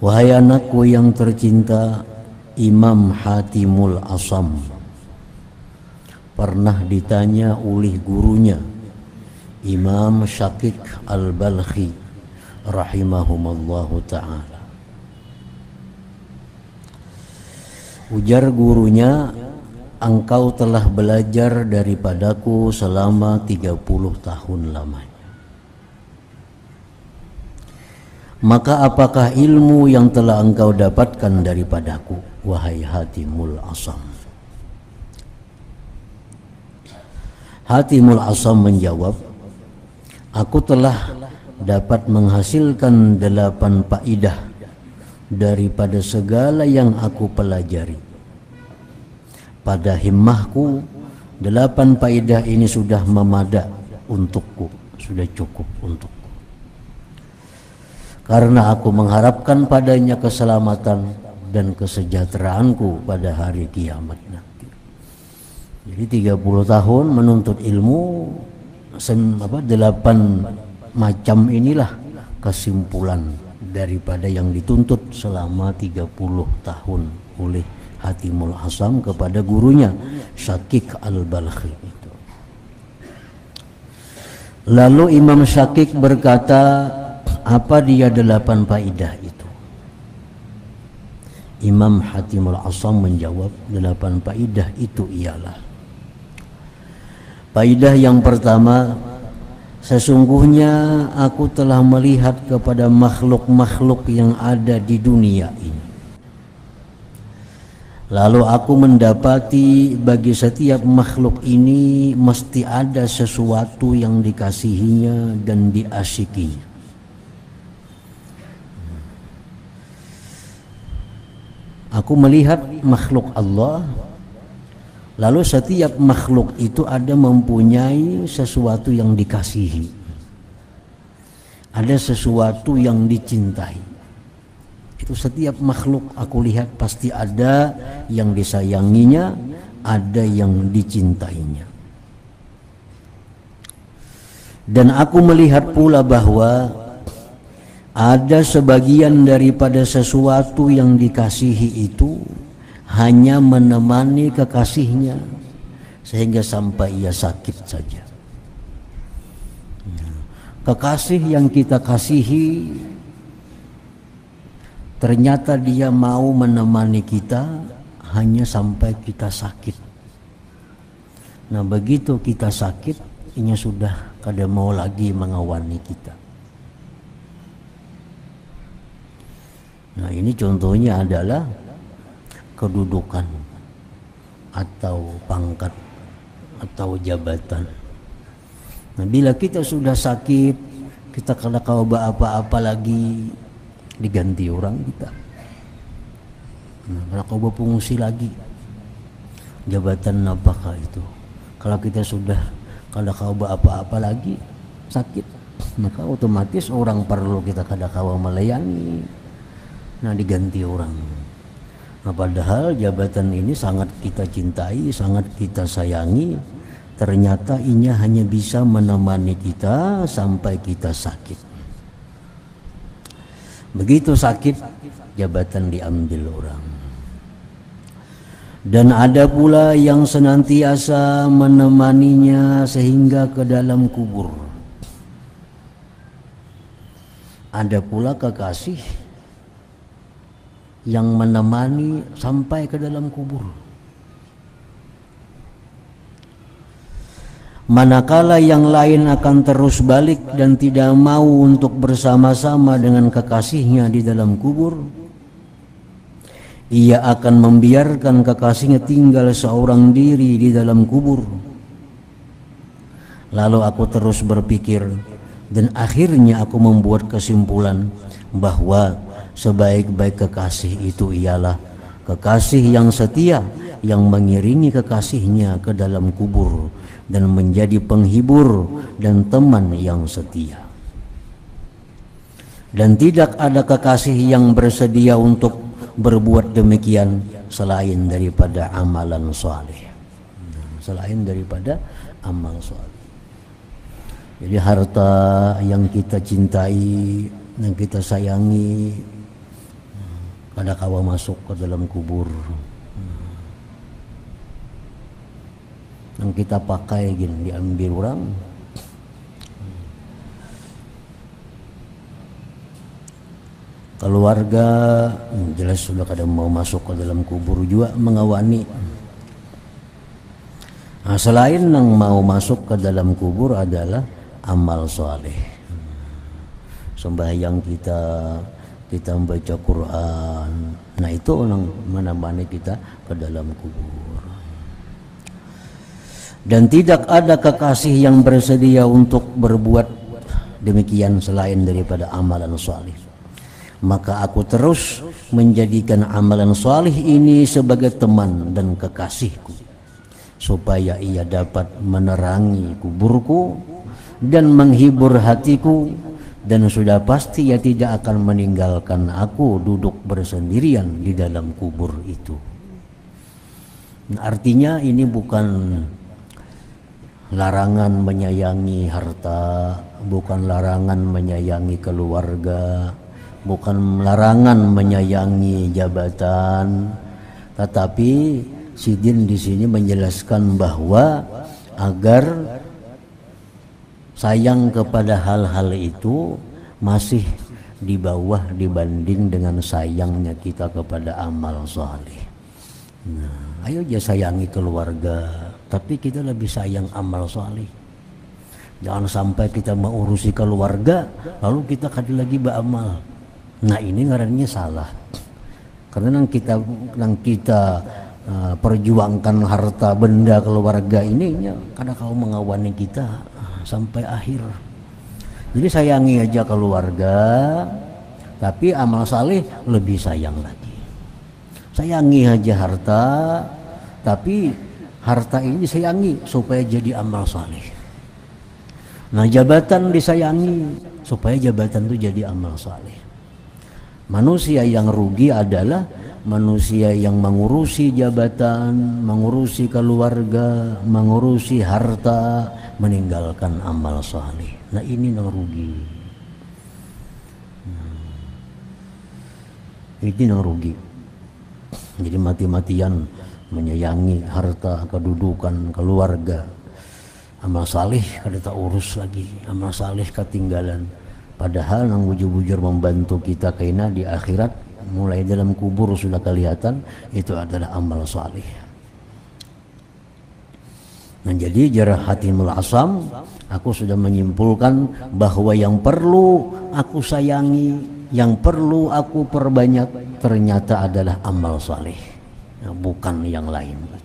Wahai anakku yang tercinta, Imam Hatimul Asham pernah ditanya oleh gurunya Imam Syakik Al-Balkhi rahimahumallahu ta'ala. Ujar gurunya, engkau telah belajar daripadaku selama 30 tahun lamanya. Maka apakah ilmu yang telah engkau dapatkan daripadaku, wahai Hatimul Asham? Hatimul Asham menjawab, aku telah dapat menghasilkan 8 faidah daripada segala yang aku pelajari. Pada himmahku 8 faidah ini sudah memadak untukku, sudah cukup untukku. Karena aku mengharapkan padanya keselamatan dan kesejahteraanku pada hari kiamat nanti. Jadi 30 tahun menuntut ilmu, 8 macam inilah kesimpulan daripada yang dituntut selama 30 tahun oleh Hatimul Asham kepada gurunya Syakik Al-Balkhi. Lalu Imam Syakik berkata, apa dia 8 faidah itu? Imam Hatimul Asham menjawab, 8 faidah itu ialah: faidah yang pertama, sesungguhnya aku telah melihat kepada makhluk-makhluk yang ada di dunia ini. Lalu aku mendapati bagi setiap makhluk ini mesti ada sesuatu yang dikasihinya dan diasyikinya. Aku melihat makhluk Allah, lalu setiap makhluk itu ada mempunyai sesuatu yang dikasihi, ada sesuatu yang dicintai. Itu setiap makhluk aku lihat pasti ada yang disayanginya, ada yang dicintainya. Dan aku melihat pula bahwa ada sebagian daripada sesuatu yang dikasihi itu hanya menemani kekasihnya sehingga sampai ia sakit saja. Kekasih yang kita kasihi ternyata dia mau menemani kita hanya sampai kita sakit. Nah, begitu kita sakit, ia sudah kada mau lagi mengawani kita. Nah, ini contohnya adalah kedudukan atau pangkat atau jabatan. Nah, bila kita sudah sakit, kita kada kau apa-apa lagi, diganti orang kita. Nah, kada kau berfungsi lagi. Jabatan apakah itu? Kalau kita sudah kada kau apa-apa lagi, sakit, maka otomatis orang perlu kita kada kau melayani. Nah, diganti orang. Nah, padahal jabatan ini sangat kita cintai, sangat kita sayangi. Ternyata inya hanya bisa menemani kita sampai kita sakit. Begitu sakit, jabatan diambil orang. Dan ada pula yang senantiasa menemaninya sehingga ke dalam kubur. Ada pula kekasih yang menemani sampai ke dalam kubur. Manakala yang lain akan terus balik dan tidak mau untuk bersama-sama dengan kekasihnya di dalam kubur, ia akan membiarkan kekasihnya tinggal seorang diri di dalam kubur. Lalu aku terus berpikir dan akhirnya aku membuat kesimpulan bahwa sebaik-baik kekasih itu ialah kekasih yang setia, yang mengiringi kekasihnya ke dalam kubur dan menjadi penghibur dan teman yang setia. Dan tidak ada kekasih yang bersedia untuk berbuat demikian selain daripada amalan saleh. Selain daripada amal saleh. Jadi harta yang kita cintai, yang kita sayangi, kada kawa masuk ke dalam kubur. Yang kita pakai gini diambil orang. Keluarga jelas sudah kada mau masuk ke dalam kubur juga mengawani. Nah, selain yang mau masuk ke dalam kubur adalah amal soleh. Sembahyang kita membaca Quran. Nah itu yang menemani kita ke dalam kubur. Dan tidak ada kekasih yang bersedia untuk berbuat demikian selain daripada amalan soleh. Maka aku terus menjadikan amalan soleh ini sebagai teman dan kekasihku, supaya ia dapat menerangi kuburku dan menghibur hatiku, dan sudah pasti ia tidak akan meninggalkan aku duduk bersendirian di dalam kubur itu. Nah, artinya ini bukan larangan menyayangi harta, bukan larangan menyayangi keluarga, bukan larangan menyayangi jabatan, tetapi Sidin di sini menjelaskan bahwa agar sayang kepada hal-hal itu masih di bawah dibanding dengan sayangnya kita kepada amal saleh. Nah, ayo aja sayangi keluarga, tapi kita lebih sayang amal saleh. Jangan sampai kita mengurusi keluarga lalu kita kadang lagi beramal. Nah ini ngarannya salah, karena yang kita perjuangkan harta benda keluarga ini kadang kau mengawani kita sampai akhir. Jadi sayangi aja keluarga, tapi amal saleh lebih sayang lagi. Sayangi aja harta, tapi harta ini disayangi supaya jadi amal saleh. Nah jabatan disayangi supaya jabatan itu jadi amal saleh. Manusia yang rugi adalah manusia yang mengurusi jabatan, mengurusi keluarga, mengurusi harta, meninggalkan amal saleh. Nah ini yang rugi. Ini yang rugi. Jadi mati-matian menyayangi harta, kedudukan, keluarga. Amal saleh kada tak urus lagi, amal saleh ketinggalan. Padahal yang bujur-bujur membantu kita kaina di akhirat, mulai dalam kubur sudah kelihatan itu adalah amal saleh. Nah jadi jarah Hatimul Asam, aku sudah menyimpulkan bahwa yang perlu aku sayangi, yang perlu aku perbanyak ternyata adalah amal saleh, nah, bukan yang lain.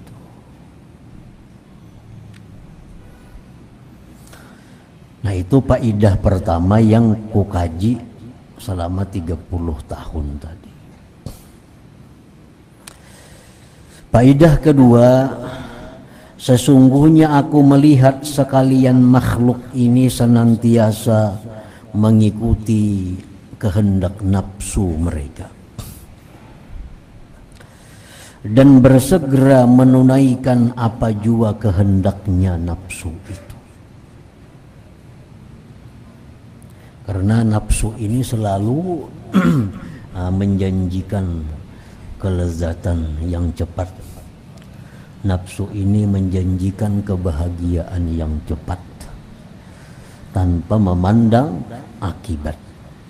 Nah itu faedah pertama yang kukaji selama 30 tahun tadi. Faedah kedua, sesungguhnya aku melihat sekalian makhluk ini senantiasa mengikuti kehendak nafsu mereka dan bersegera menunaikan apa jua kehendaknya nafsu itu. Karena nafsu ini selalu menjanjikan kelezatan yang cepat. Nafsu ini menjanjikan kebahagiaan yang cepat tanpa memandang akibat.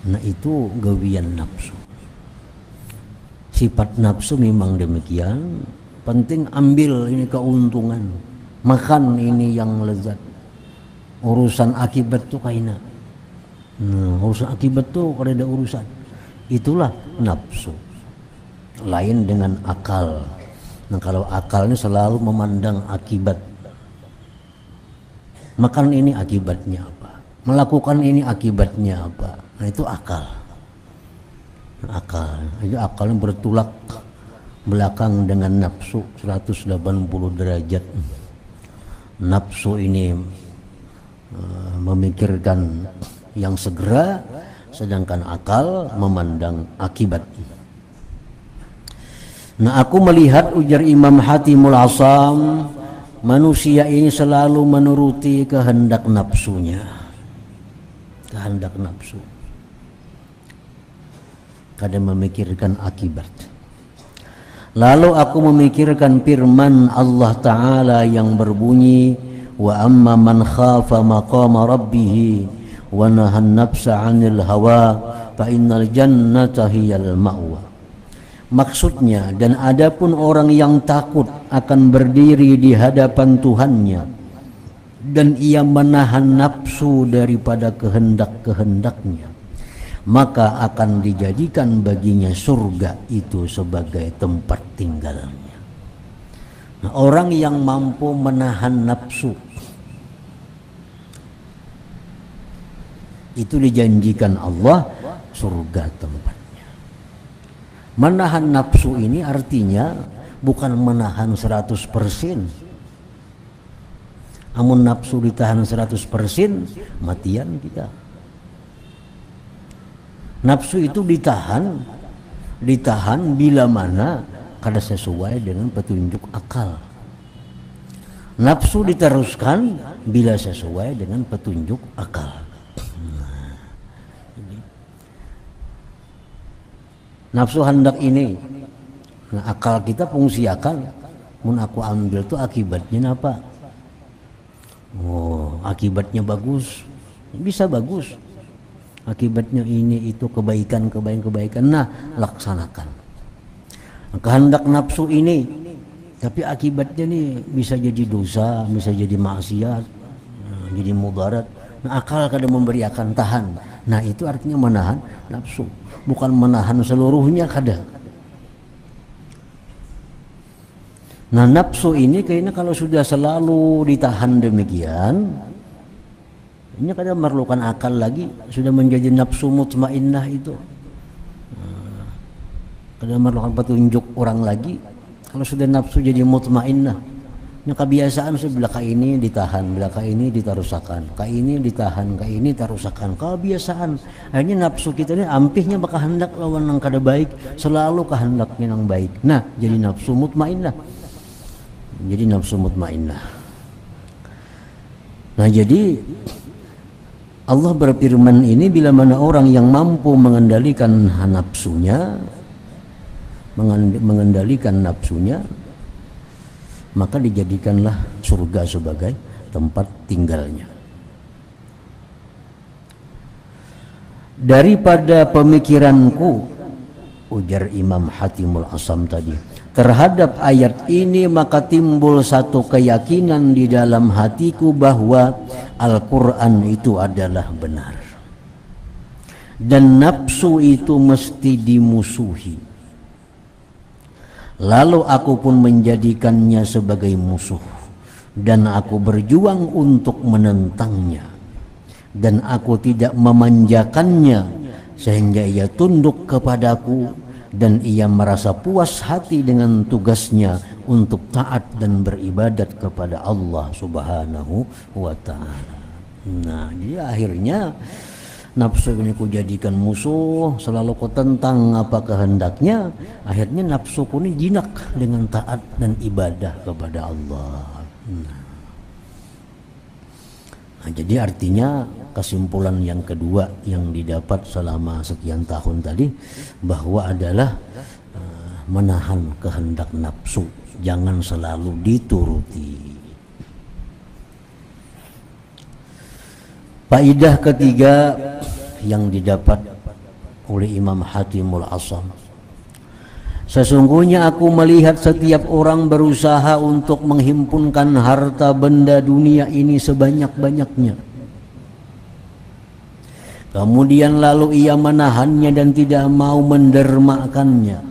Nah itu gawian nafsu. Sifat nafsu memang demikian. Penting ambil ini keuntungan, makan ini yang lezat. Urusan akibat tuh kaina. Urusan akibat tuh kada ada urusan. Itulah nafsu. Lain dengan akal. Nah kalau akal ini selalu memandang akibat. Makan ini akibatnya apa? Melakukan ini akibatnya apa? Nah itu akal. Akal. Itu akal yang bertolak belakang dengan nafsu 180 derajat. Nafsu ini memikirkan yang segera, sedangkan akal memandang akibat. Nah aku melihat, ujar Imam Hatimul Asam, manusia ini selalu menuruti kehendak nafsunya. Kehendak nafsu. kada memikirkan akibat. Lalu aku memikirkan firman Allah Ta'ala yang berbunyi, wa amma man khafa maqama rabbih wa nahan nafsa 'anil hawa fa innal jannata hiyal ma'wa. Maksudnya, dan adapun orang yang takut akan berdiri di hadapan Tuhannya dan ia menahan nafsu daripada kehendak-kehendaknya, maka akan dijadikan baginya surga itu sebagai tempat tinggalnya. Nah, orang yang mampu menahan nafsu itu dijanjikan Allah surga tempatnya. Menahan nafsu ini artinya bukan menahan 100%. Amun nafsu ditahan 100%, matian kita. Nafsu itu ditahan bila mana kada sesuai dengan petunjuk akal. Nafsu diteruskan bila sesuai dengan petunjuk akal. Nafsu hendak ini, nah akal kita fungsi akal, mun aku ambil tuh akibatnya apa? Oh, akibatnya bagus, bisa bagus. Akibatnya ini itu kebaikan. Nah, laksanakan. Kehendak nafsu ini, tapi akibatnya nih bisa jadi dosa, bisa jadi maksiat, jadi mudarat. Nah, akal kada memberi akan tahan. Nah, itu artinya menahan nafsu, bukan menahan seluruhnya kada. Nah, nafsu ini kayaknya kalau sudah selalu ditahan demikian, ini kadang memerlukan akal lagi, sudah menjadi nafsu mutmainnah itu. Kadang memerlukan petunjuk orang lagi. Kalau sudah nafsu jadi mutmainnah, ini kebiasaan sebelah ini ditahan, belah ini ditarusakan, ini ditahan, ini tarusakan. Kebiasaan. Akhirnya nafsu kita ini ampihnya bakal hendak lawan yang kada baik, selalu kehendaknya yang baik. Nah, jadi nafsu mutmainnah. Nah, jadi Allah berfirman ini bila mana orang yang mampu mengendalikan nafsunya, maka dijadikanlah surga sebagai tempat tinggalnya. Daripada pemikiranku, ujar Imam Hatimul Asam tadi, terhadap ayat ini maka timbul satu keyakinan di dalam hatiku bahwa Al-Quran itu adalah benar dan nafsu itu mesti dimusuhi. Lalu aku pun menjadikannya sebagai musuh dan aku berjuang untuk menentangnya, dan aku tidak memanjakannya sehingga ia tunduk kepadaku dan ia merasa puas hati dengan tugasnya untuk taat dan beribadat kepada Allah Subhanahu wa ta'ala. Nah, dia akhirnya nafsu ini ku jadikan musuh, selalu ku tentang apa kehendaknya, akhirnya nafsu ku ini jinak dengan taat dan ibadah kepada Allah. Nah, jadi artinya kesimpulan yang kedua yang didapat selama sekian tahun tadi bahwa adalah menahan kehendak nafsu, jangan selalu dituruti. Faedah ketiga yang didapat oleh Imam Hatimul Asam, sesungguhnya aku melihat setiap orang berusaha untuk menghimpunkan harta benda dunia ini sebanyak-banyaknya. Kemudian lalu ia menahannya dan tidak mau mendermakannya.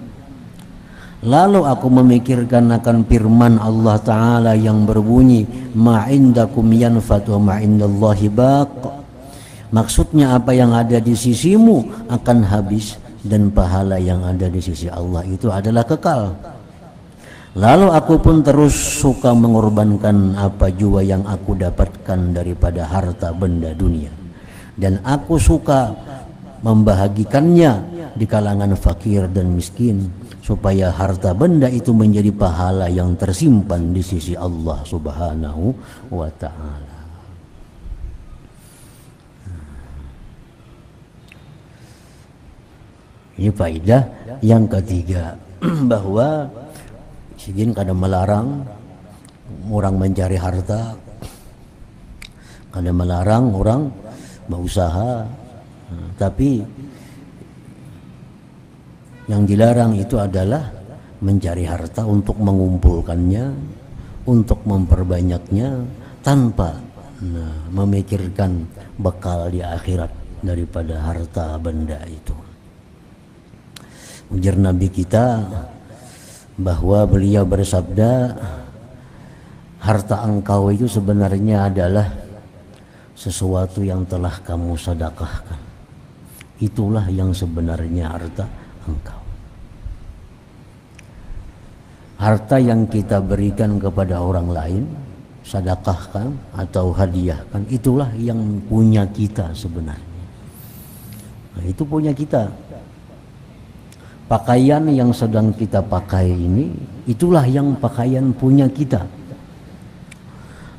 Lalu aku memikirkan akan firman Allah Ta'ala yang berbunyi, ma'indakum yanfat wa ma'indallahi baq. Maksudnya apa yang ada di sisimu akan habis dan pahala yang ada di sisi Allah itu adalah kekal. Lalu aku pun terus suka mengorbankan apa jua yang aku dapatkan daripada harta benda dunia, dan aku suka membahagikannya di kalangan fakir dan miskin, supaya harta benda itu menjadi pahala yang tersimpan di sisi Allah Subhanahu wa ta'ala. Ini faedah yang ketiga bahwa Sidin kada melarang orang mencari harta, kada melarang orang berusaha, tapi yang dilarang itu adalah mencari harta untuk mengumpulkannya, untuk memperbanyaknya tanpa memikirkan bekal di akhirat daripada harta benda itu. Ujar Nabi kita bahwa beliau bersabda, harta engkau itu sebenarnya adalah sesuatu yang telah kamu sedekahkan. Itulah yang sebenarnya harta engkau. Harta yang kita berikan kepada orang lain, sedekahkan atau hadiahkan, itulah yang punya kita sebenarnya. Nah, itu punya kita. Pakaian yang sedang kita pakai ini, itulah yang pakaian punya kita.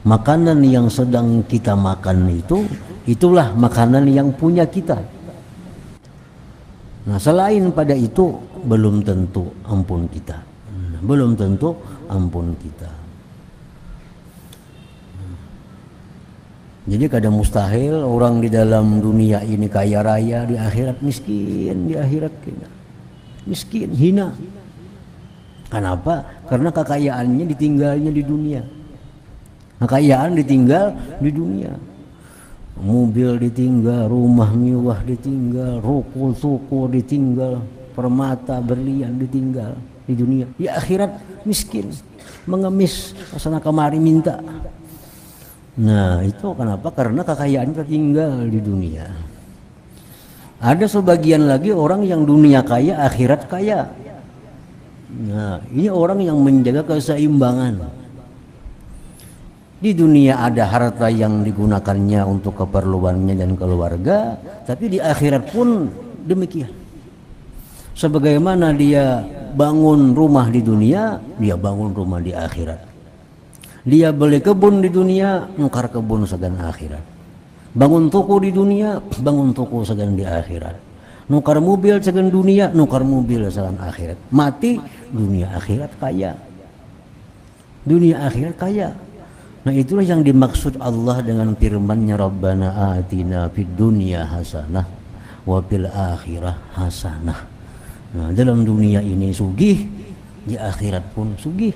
Makanan yang sedang kita makan itu, itulah makanan yang punya kita. Nah, selain pada itu belum tentu ampun kita. Belum tentu ampun kita. Jadi kadang mustahil orang di dalam dunia ini kaya raya, di akhirat miskin, di akhirat kena miskin, hina. Kenapa? Karena kekayaannya ditinggalnya di dunia. Kekayaan ditinggal di dunia. Mobil ditinggal, rumah mewah ditinggal, ruko suku ditinggal, permata berlian ditinggal di dunia. Di akhirat miskin, mengemis, kesana kemari minta. Nah, itu kenapa? Karena kekayaan tertinggal di dunia. Ada sebagian lagi orang yang dunia kaya, akhirat kaya. Nah, ini orang yang menjaga keseimbangan. Di dunia ada harta yang digunakannya untuk keperluannya dan keluarga, tapi di akhirat pun demikian. Sebagaimana dia bangun rumah di dunia, dia bangun rumah di akhirat. Dia beli kebun di dunia, nukar kebun segan akhirat. Bangun toko di dunia, bangun toko segan di akhirat. Nukar mobil segan dunia, nukar mobil segan akhirat. Mati, dunia akhirat kaya. Dunia akhirat kaya. Nah, itulah yang dimaksud Allah dengan firman-Nya, Rabbana atina fid dunya hasanah wa fil akhirah hasanah. Nah, dalam dunia ini sugih, di akhirat pun sugih.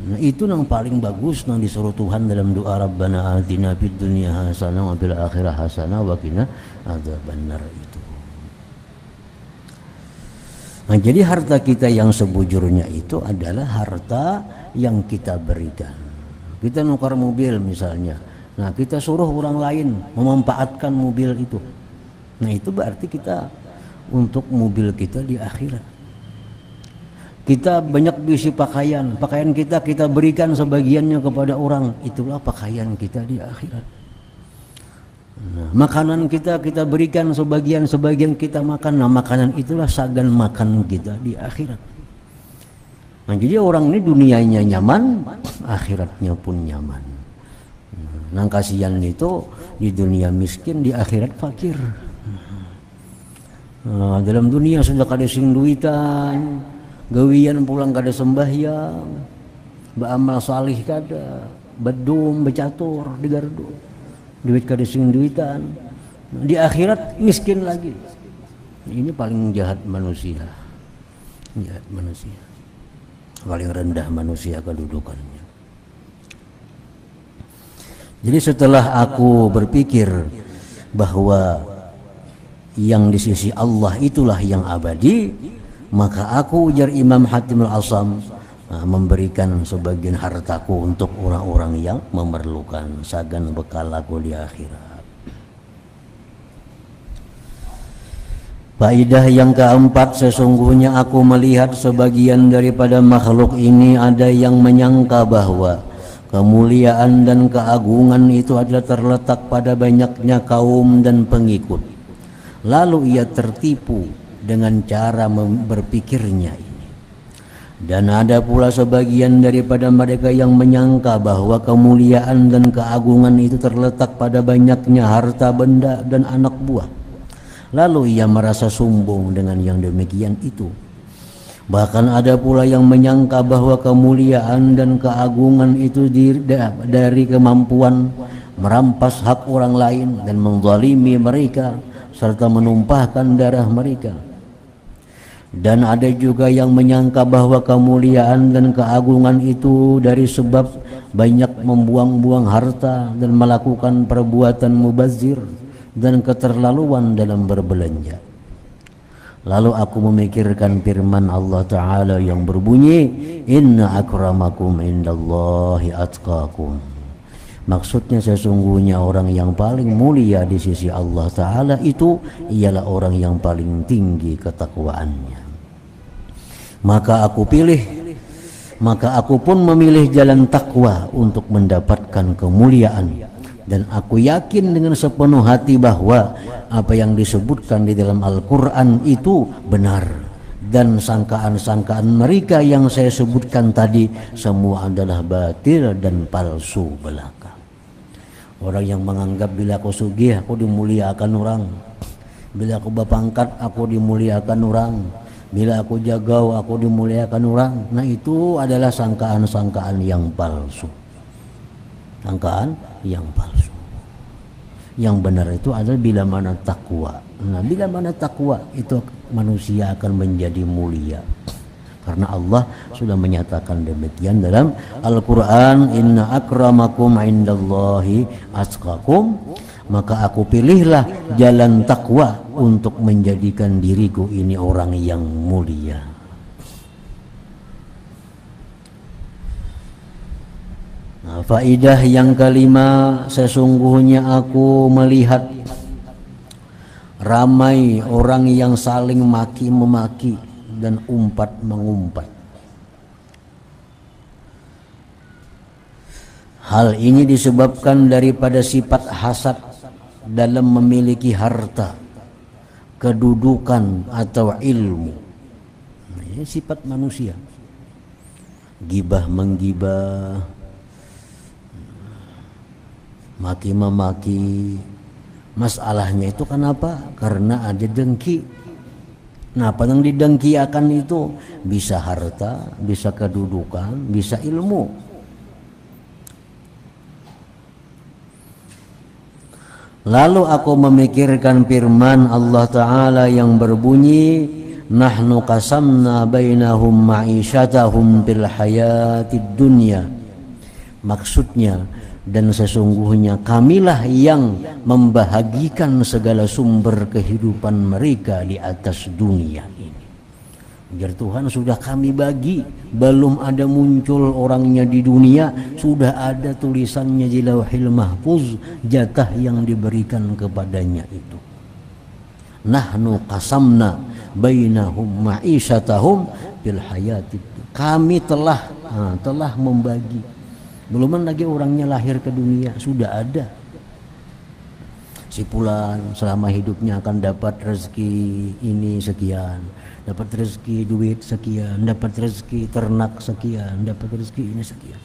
Nah, itu yang paling bagus yang disuruh Tuhan dalam doa Rabbana atina fid dunya hasanah wa fil akhirah hasanah wa qina adzabannar itu. Nah, jadi harta kita yang sebujurnya itu adalah harta yang kita berikan. Kita nukar mobil misalnya. Nah, kita suruh orang lain memanfaatkan mobil itu. Nah, itu berarti kita untuk mobil kita di akhirat. Kita banyak bisi pakaian, pakaian kita berikan sebagiannya kepada orang, itulah pakaian kita di akhirat. Nah, makanan kita berikan sebagian kita makan, nah makanan itulah sagan makan kita di akhirat. Nah, jadi orang ini dunianya nyaman, akhiratnya pun nyaman. Nah, kasihan itu di dunia miskin, di akhirat fakir. Nah, dalam dunia sudah kada sing duitan, gawian pulang kada sembahyang, beramal salih kada, bedum, becatur, digardu, duit kada sing duitan. Nah, di akhirat miskin lagi. Ini paling jahat manusia. Jahat manusia. Paling rendah manusia kedudukannya. Jadi setelah aku berpikir bahwa yang di sisi Allah itulah yang abadi, maka aku, ujar Imam Hatim al-Asam, memberikan sebagian hartaku untuk orang-orang yang memerlukan, sagan bekal aku di akhirat. Faedah yang keempat, sesungguhnya aku melihat sebagian daripada makhluk ini ada yang menyangka bahwa kemuliaan dan keagungan itu adalah terletak pada banyaknya kaum dan pengikut. Lalu ia tertipu dengan cara berpikirnya ini. Dan ada pula sebagian daripada mereka yang menyangka bahwa kemuliaan dan keagungan itu terletak pada banyaknya harta benda dan anak buah. Lalu ia merasa sombong dengan yang demikian itu. Bahkan ada pula yang menyangka bahwa kemuliaan dan keagungan itu dari kemampuan merampas hak orang lain dan menzalimi mereka serta menumpahkan darah mereka. Dan ada juga yang menyangka bahwa kemuliaan dan keagungan itu dari sebab banyak membuang-buang harta dan melakukan perbuatan mubazir dan keterlaluan dalam berbelanja. Lalu aku memikirkan firman Allah Ta'ala yang berbunyi, inna akramakum indallahi atqakum. Maksudnya sesungguhnya orang yang paling mulia di sisi Allah Ta'ala itu ialah orang yang paling tinggi ketakwaannya. Maka aku pun memilih jalan takwa untuk mendapatkan kemuliaan. Dan aku yakin dengan sepenuh hati bahwa apa yang disebutkan di dalam Al-Quran itu benar. Dan sangkaan-sangkaan mereka yang saya sebutkan tadi semua adalah batil dan palsu belaka. Orang yang menganggap bila aku sugih aku dimuliakan orang, bila aku berpangkat aku dimuliakan orang, bila aku jagau aku dimuliakan orang. Nah itu adalah sangkaan-sangkaan yang palsu. Sangkaan yang palsu. Yang benar itu adalah bila mana takwa. Nah, bila mana takwa itu manusia akan menjadi mulia. Karena Allah sudah menyatakan demikian dalam Al-Quran, inna akramakum indallahi atqakum. Maka aku pilihlah jalan takwa untuk menjadikan diriku ini orang yang mulia. Nah, faidah yang kelima, sesungguhnya aku melihat ramai orang yang saling maki-memaki dan umpat-mengumpat. Hal ini disebabkan daripada sifat hasad dalam memiliki harta, kedudukan atau ilmu. Nah, ini sifat manusia. Gibah menggibah, maki-memaki. Masalahnya itu kenapa? Karena ada dengki. Nah, apa yang didengkiakan itu bisa harta, bisa kedudukan, bisa ilmu. Lalu aku memikirkan firman Allah Ta'ala yang berbunyi, nahnu qasamna bainahum ma'isyatahum bil hayatid dunya. Maksudnya, dan sesungguhnya kamilah yang membahagikan segala sumber kehidupan mereka di atas dunia ini. Biar Tuhan sudah kami bagi, belum ada muncul orangnya di dunia, sudah ada tulisannya di Lauhil Mahfuz, jatah yang diberikan kepadanya itu. Nahnu qasamna bainahum ma'isyatahum bil hayatid. Kami telah membagi. Belum lagi orangnya lahir ke dunia, sudah ada. Si fulan selama hidupnya akan dapat rezeki ini sekian, dapat rezeki duit sekian, dapat rezeki ternak sekian, dapat rezeki ini sekian.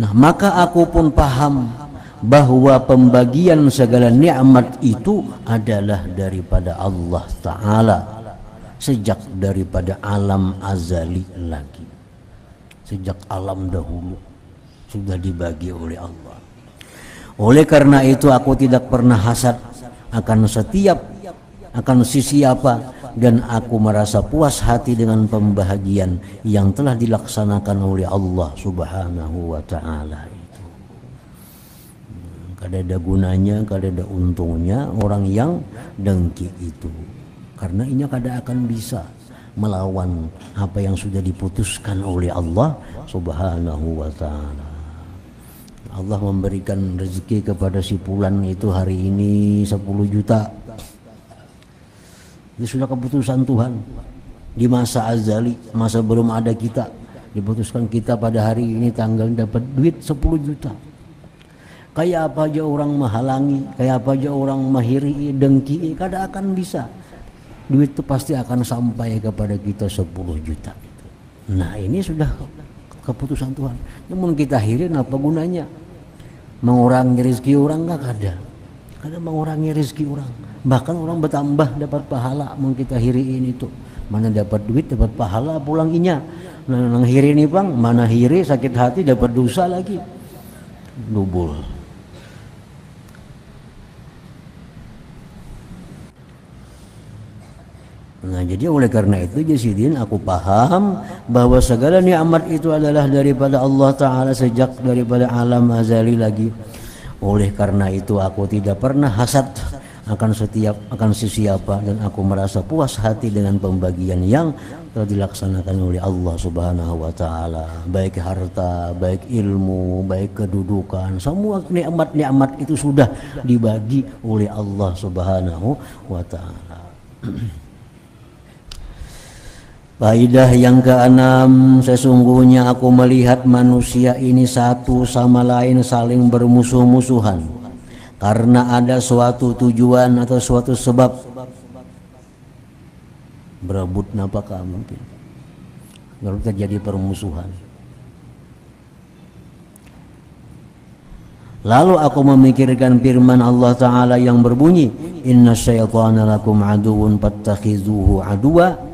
Nah, maka aku pun paham bahwa pembagian segala nikmat itu adalah daripada Allah Ta'ala, sejak daripada alam azali lagi. Sejak alam dahulu sudah dibagi oleh Allah. Oleh karena itu aku tidak pernah hasad akan siapa, dan aku merasa puas hati dengan pembahagian yang telah dilaksanakan oleh Allah Subhanahu wa Ta'ala itu. Kada ada gunanya, kada ada untungnya orang yang dengki itu, karena ini kada akan bisa melawan apa yang sudah diputuskan oleh Allah Subhanahu wa Ta'ala. Allah memberikan rezeki kepada si fulan itu hari ini 10 juta. Itu sudah keputusan Tuhan. Di masa azali, masa belum ada kita, diputuskan kita pada hari ini tanggal dapat duit 10 juta. Kayak apa aja orang menghalangi, kayak apa aja orang mahiri, dengki, kada akan bisa. Duit itu pasti akan sampai kepada kita 10 juta. Nah, ini sudah keputusan Tuhan. Namun kita hirin apa gunanya? Mengurangi rezeki orang nggak ada. ada mengurangi rezeki orang. Bahkan orang bertambah dapat pahala mun kita hiriin itu. Mana dapat duit dapat pahala pulang inya. Nang hiri ini bang, mana hiri sakit hati dapat dosa lagi. Double. Nah jadi oleh karena itu Jasidin aku paham bahwa segala nikmat itu adalah daripada Allah Ta'ala sejak daripada alam azali lagi. Oleh karena itu aku tidak pernah hasad akan sesiapa dan aku merasa puas hati dengan pembagian yang telah dilaksanakan oleh Allah Subhanahu wa Ta'ala, baik harta, baik ilmu, baik kedudukan, semua nikmat-nikmat itu sudah dibagi oleh Allah Subhanahu wa Ta'ala. Faidah yang keenam, sesungguhnya aku melihat manusia ini satu sama lain saling bermusuh-musuhan karena ada suatu tujuan atau suatu sebab. Berebut napakah mungkin lalu terjadi permusuhan. Lalu aku memikirkan firman Allah Ta'ala yang berbunyi, inna syaitana lakum aduun fattakhizuhu aduwa.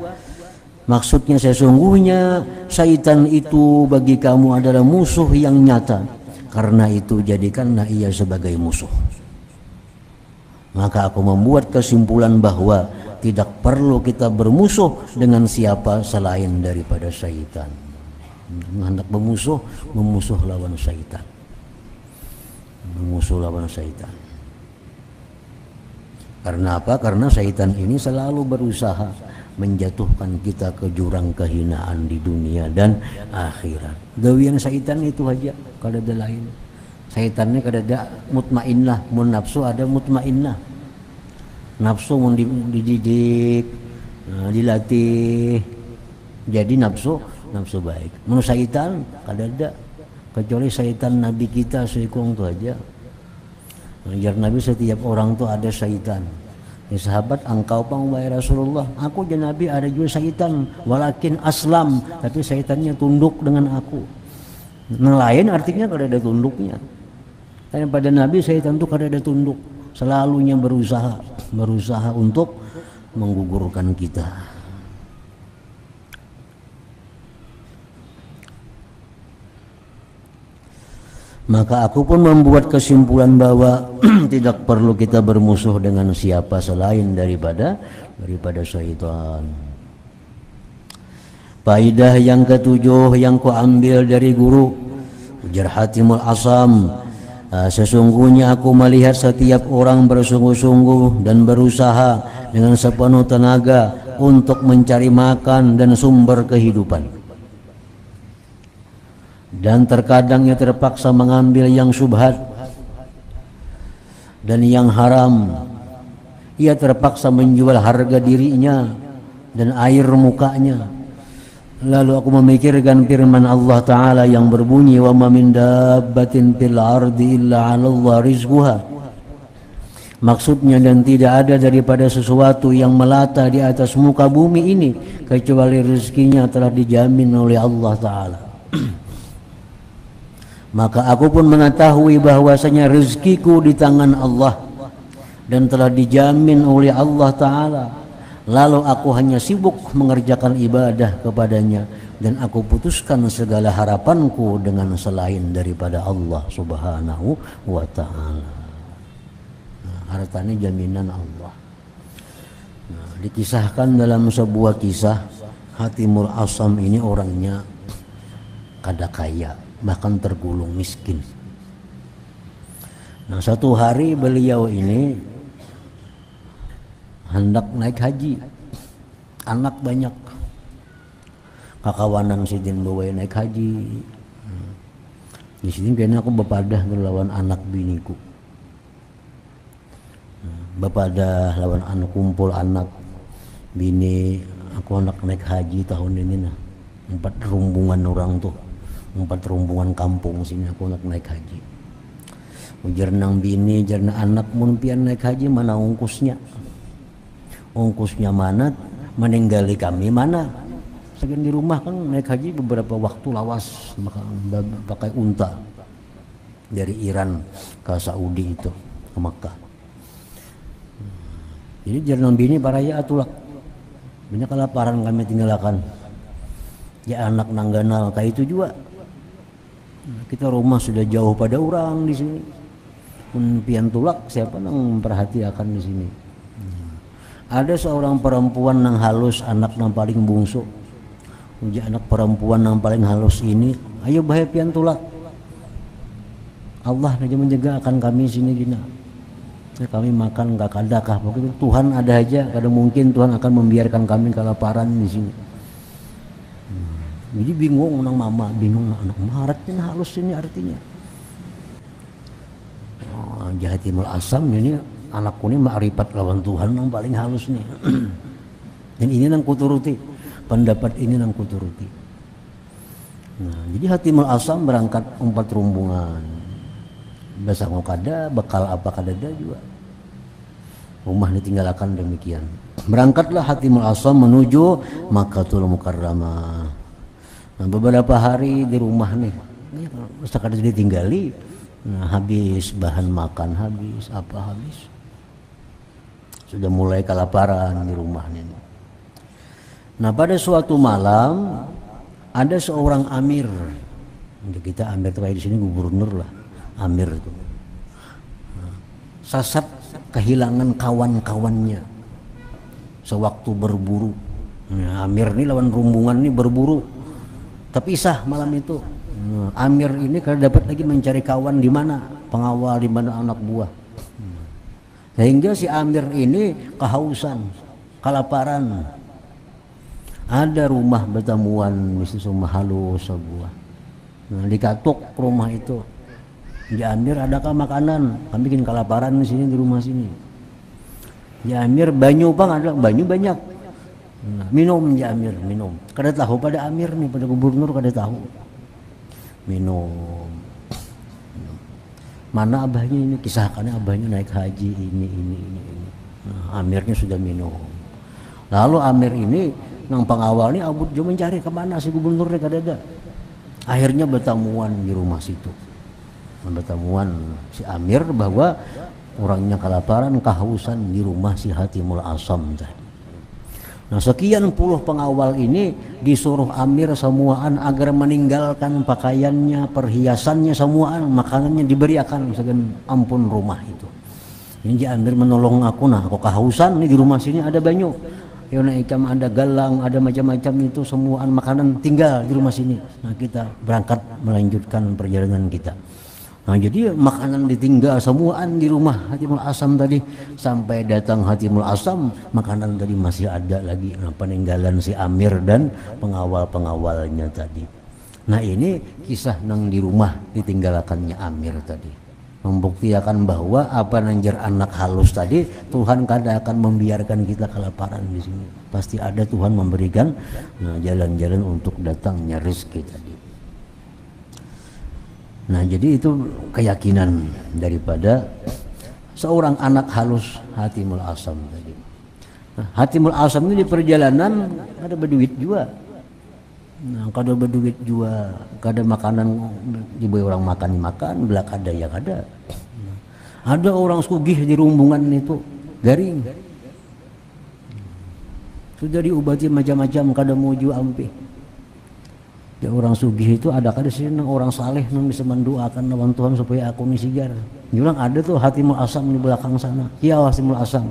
Maksudnya sesungguhnya syaitan itu bagi kamu adalah musuh yang nyata. Karena itu jadikanlah ia sebagai musuh. Maka aku membuat kesimpulan bahwa tidak perlu kita bermusuh dengan siapa selain daripada syaitan. Hendak memusuh lawan syaitan. Memusuh lawan syaitan. Karena apa? Karena syaitan ini selalu berusaha menjatuhkan kita ke jurang kehinaan di dunia dan akhirat. Gawian syaitan itu aja, kalau ada lain. Syaitannya kada ada mutmainnah, mun nafsu ada mutmainnah. Nafsu mun dididik, dilatih, jadi nafsu baik. Mun syaitan kada ada, kecuali syaitan Nabi kita seikung itu aja. Mengajar Nabi setiap orang tuh ada syaitan. Ya sahabat, engkau pang wahai Rasulullah, aku dan Nabi ada juga syaitan, walakin aslam, tapi syaitannya tunduk dengan aku. Yang lain artinya kada ada tunduknya. Tapi pada Nabi syaitan itu kada ada tunduk, selalunya berusaha untuk menggugurkan kita. Maka aku pun membuat kesimpulan bahwa tidak perlu kita bermusuh dengan siapa selain daripada syaitan. Faidah yang ketujuh yang ku ambil dari guru ujar Hatimul Asam, sesungguhnya aku melihat setiap orang bersungguh-sungguh dan berusaha dengan sepenuh tenaga untuk mencari makan dan sumber kehidupan. Dan terkadang ia terpaksa mengambil yang syubhat dan yang haram. Ia terpaksa menjual harga dirinya dan air mukanya. Lalu aku memikirkan firman Allah Ta'ala yang berbunyi, wa ma min dabbatin fil ardi illa 'ala Allah rizquha. Maksudnya, dan tidak ada daripada sesuatu yang melata di atas muka bumi ini kecuali rezekinya telah dijamin oleh Allah Ta'ala. Maka aku pun mengetahui bahwasanya rezekiku di tangan Allah dan telah dijamin oleh Allah Ta'ala. Lalu aku hanya sibuk mengerjakan ibadah kepadanya dan aku putuskan segala harapanku dengan selain daripada Allah Subhanahu wa Ta'ala. Hartanya jaminan Allah. Dikisahkan dalam sebuah kisah, Hatimul Asam ini orangnya kada kaya, bahkan tergolong miskin. Nah, satu hari beliau ini hendak naik haji, anak banyak, kakawanan sidin bawa naik haji. Di sini kayaknya aku bepadah lawan anak biniku, bepadah lawan anak, kumpul anak bini aku hendak naik haji tahun ini. Nah, 4 rombongan orang tuh, 4 rombongan kampung sini aku nak naik haji. Ujar nang bini, jarna anak mun pian naik haji mana ongkosnya? Ongkosnya mana? Meninggali kami mana? Sekian di rumah kan naik haji beberapa waktu lawas, pakai unta dari Iran ke Saudi itu ke Makkah. Jadi jarang bini paraya atulak. Banyak kelaparan kami tinggalkan. Ya anak nangganal kayak itu juga. Kita rumah sudah jauh pada orang di sini. Pun pian tulak siapa nang memperhatikan di sini. Ada seorang perempuan nang halus, anak nang paling bungsu. Uji anak perempuan nang paling halus ini, ayo bahaya pian tulak. Allah aja menjaga akan kami sini gina. Ya, kami makan nggak kadakah begitu. Tuhan ada aja, kadang mungkin Tuhan akan membiarkan kami kelaparan di sini. Jadi bingung nang mama, bingung anak maharatnya halus ini artinya. Jahatimul asam ini anakku ini ma'rifat lawan Tuhan yang paling halus nih. Dan ini nang kuturuti, pendapat ini nang kuturuti. Nah, jadi hatimul asam berangkat 4 rombongan. Basa ngokada, bakal apa kadada juga. Rumah ditinggalkan demikian. Berangkatlah hatimul asam menuju Makkatul Mukarramah. Nah, beberapa hari di rumah nih, sekadar ditinggali. Nah, habis bahan makan, habis apa habis. Sudah mulai kelaparan di rumahnya. Nah, pada suatu malam ada seorang amir. Untuk kita amir itu kayak di sini gubernur lah, amir itu. Nah, sasat kehilangan kawan-kawannya sewaktu berburu. Nah, amir ini lawan rombongan ini berburu. Terpisah malam itu. Amir ini kalau dapat lagi mencari kawan di mana, pengawal di mana anak buah. Sehingga si Amir ini kehausan, kelaparan. Ada rumah bertemuan mesti rumah halus sebuah. Nah, dikatuk rumah itu. Ya Amir, adakah makanan? Kami bikin kelaparan di sini di rumah sini. Ya Amir, banyu bang ada, banyu banyak. Nah, minum ya Amir, minum. Kada tahu pada Amir nih, pada gubernur kada tahu. Minum. Mana abahnya ini, kisahkannya abahnya naik haji ini. Nah, Amirnya sudah minum. Lalu Amir ini nang pengawal ini abut dia mencari kemana si gubernurnya kada ada. Akhirnya bertemuan di rumah situ. Bertemuan si Amir bahwa orangnya kelaparan, kehausan di rumah si Hatimul Asam tadi. Nah, sekian puluh pengawal ini disuruh Amir semuaan agar meninggalkan pakaiannya, perhiasannya, semuaan makanannya diberikan misalkan ampun rumah itu. Ini Amir menolong aku, nah aku kehausan nih di rumah sini ada banyu. Yona ikam ada galang, ada macam-macam itu semuaan makanan tinggal di rumah sini. Nah, kita berangkat melanjutkan perjalanan kita. Nah, jadi makanan ditinggal semuaan di rumah Hatimul Asam tadi. Sampai datang Hatimul Asam, makanan tadi masih ada lagi. Nah, peninggalan si Amir dan pengawal-pengawalnya tadi. Nah, ini kisah nang di rumah ditinggalkannya Amir tadi. Membuktikan bahwa apa nanjar anak halus tadi, Tuhan kada akan membiarkan kita kelaparan di sini. Pasti ada Tuhan memberikan jalan-jalan untuk datangnya rezeki tadi. Nah, jadi itu keyakinan daripada seorang anak halus Hatimul Asam tadi. Nah, Hatimul Asam ini di perjalanan ada berduit juga. Nah, kada berduit juga, kada makanan diberi orang makan, belak ada ya kada. Ada orang sugih di rombongan itu garing. Sudah diobati macam-macam kada muju ampi. Ya, orang sugih itu ada kada sih orang saleh yang bisa mendoakan lawan Tuhan supaya aku ni sigar. Jurang ada tuh Hatimul Asam di belakang sana. Kiau Hatimul Asam.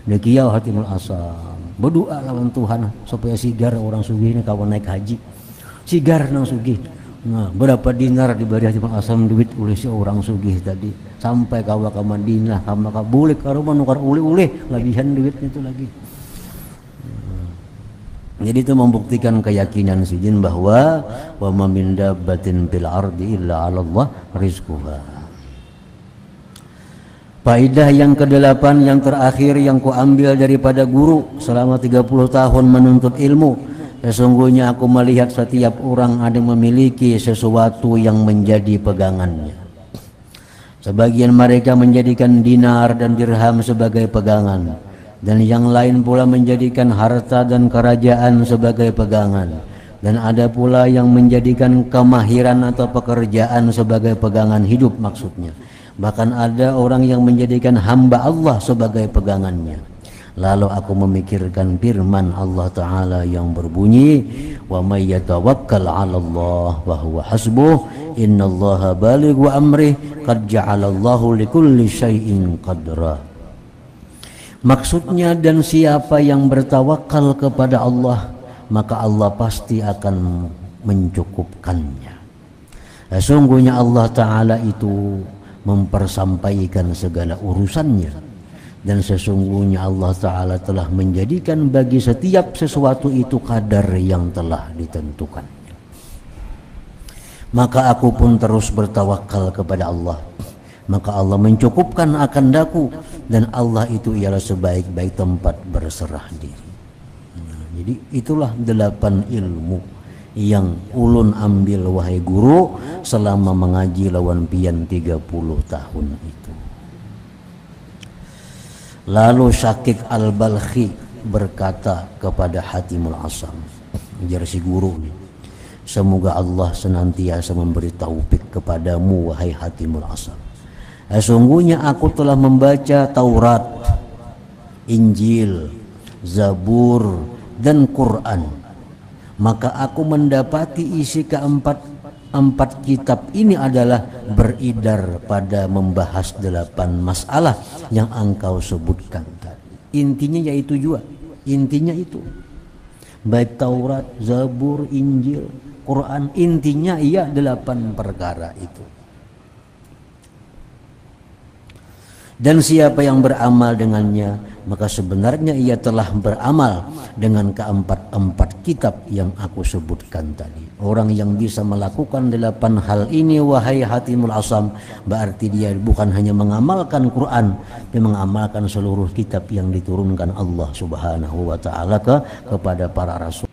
Dia kiau Hatimul Asam. Berdoa lawan Tuhan supaya sigar orang sugih ini kawan naik haji. Sigar nang sugih. Nah, berapa dinar diberi Hatimul Asam duit oleh si orang sugih tadi. Sampai kawa ke Madinah, kawa boleh karo menukar ule-ule labihan duitnya itu lagi. Jadi itu membuktikan keyakinan si jin bahwa wa ma min dabbatin fil ardi illa 'ala Allah rizquha. Faedah yang ke-8 yang terakhir yang kuambil daripada guru selama 30 tahun menuntut ilmu, sesungguhnya aku melihat setiap orang ada memiliki sesuatu yang menjadi pegangannya. Sebagian mereka menjadikan dinar dan dirham sebagai pegangan, dan yang lain pula menjadikan harta dan kerajaan sebagai pegangan, dan ada pula yang menjadikan kemahiran atau pekerjaan sebagai pegangan hidup maksudnya. Bahkan ada orang yang menjadikan hamba Allah sebagai pegangannya. Lalu aku memikirkan firman Allah Ta'ala yang berbunyi, wa may yatawakkal 'ala Allah wa huwa hasbuh, innallaha balighu amrih, qad ja'alallahu likulli syai'in qadra. Maksudnya, dan siapa yang bertawakal kepada Allah, maka Allah pasti akan mencukupkannya. Sesungguhnya Allah Ta'ala itu mempersampaikan segala urusannya, dan sesungguhnya Allah Ta'ala telah menjadikan bagi setiap sesuatu itu kadar yang telah ditentukan. Maka aku pun terus bertawakal kepada Allah, maka Allah mencukupkan akan daku, dan Allah itu ialah sebaik-baik tempat berserah diri. Jadi itulah 8 ilmu yang ulun ambil wahai guru selama mengaji lawan pian 30 tahun itu. Lalu Syakik Al-Balkhi berkata kepada Hatimul Asam, jar si guru nih, semoga Allah senantiasa memberi taufik kepadamu wahai Hatimul Asam. Sesungguhnya aku telah membaca Taurat, Injil, Zabur, dan Quran. Maka aku mendapati isi keempat kitab ini adalah beridar pada membahas 8 masalah yang engkau sebutkan tadi. Intinya yaitu juga, intinya itu. Baik Taurat, Zabur, Injil, Quran, intinya iya 8 perkara itu. Dan siapa yang beramal dengannya, maka sebenarnya ia telah beramal dengan keempat kitab yang aku sebutkan tadi. Orang yang bisa melakukan 8 hal ini wahai Hatimul Asam, berarti dia bukan hanya mengamalkan Quran, dia mengamalkan seluruh kitab yang diturunkan Allah Subhanahu wa Ta'ala kepada para rasul.